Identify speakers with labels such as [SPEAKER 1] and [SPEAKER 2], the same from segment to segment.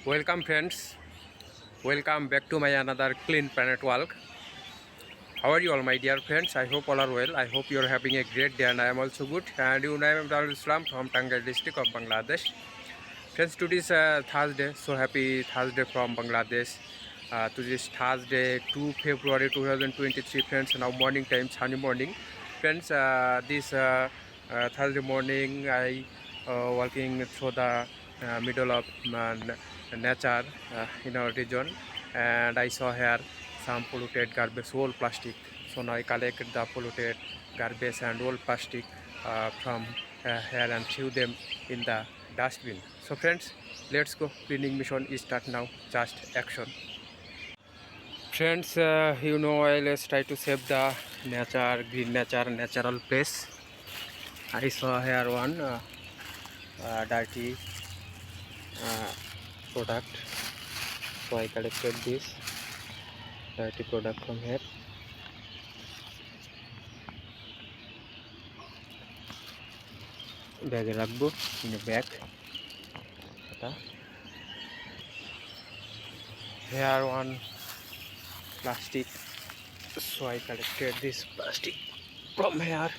[SPEAKER 1] Welcome friends, welcome back to my another Clean Planet walk. How are you all my dear friends? I hope all are well. I hope you are having a great day and I am also good. And you know I am Darul Islam from Tangai district of Bangladesh. Friends, today is Thursday, so happy Thursday from Bangladesh. Today is Thursday 2 February 2023 friends, now morning time, sunny morning. Friends, this Thursday morning I walking through the middle of nature in our region, and I saw here some polluted garbage, old plastic. So now I collected the polluted garbage and old plastic from here and threw them in the dustbin. So friends, let's go. Cleaning mission is start now. Just action. Friends, let's try to save the nature, green nature, natural place. I saw here one dirty product, so I collected this dirty product from here. Bag ragbo in a bag. Here one plastic, so I collected this plastic from here.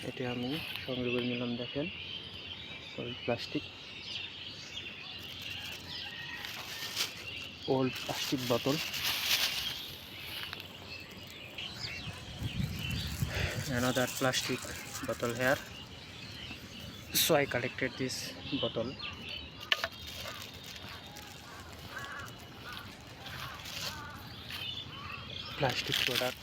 [SPEAKER 1] এটা আমি সংগ্রহ করে নিলাম, দেখেন plastic, old plastic bottle, another plastic bottle here, so I collected this bottle. Plastic product,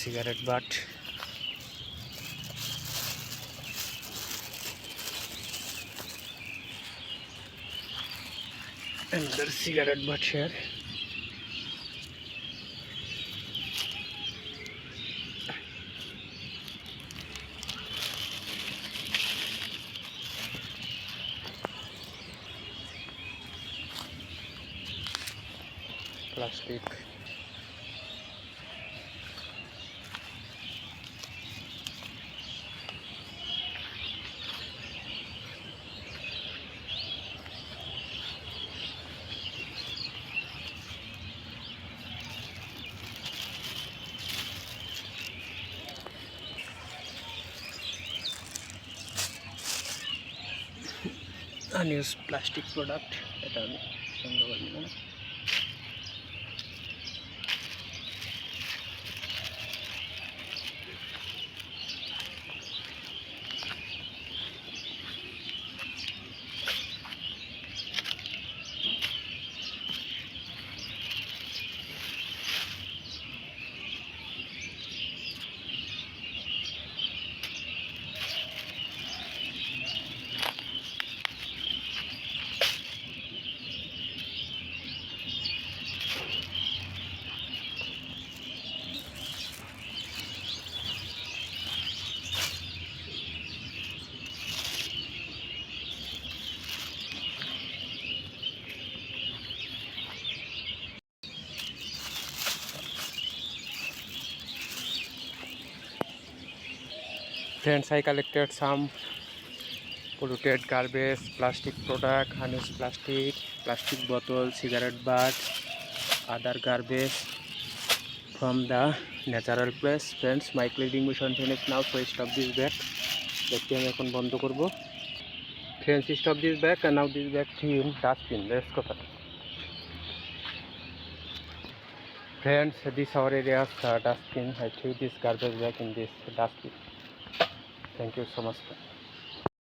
[SPEAKER 1] cigarette butt, another cigarette butt here. Plastic, unused plastic product. এটা আমি সংগ্রহ করে নিলাম। Friends, I collected some polluted garbage, plastic product, unused plastic, plastic bottle, cigarette butts, other garbage from the natural place. Friends, my cleaning mission finished now, so stop this bag. দেখতে আমি এখন বন্ধ করব। Friends, stop this bag and now this bag in dustbin. Let's go. Friends, this our area's dustbin. I threw this garbage bag in this dustbin. Thank you so much.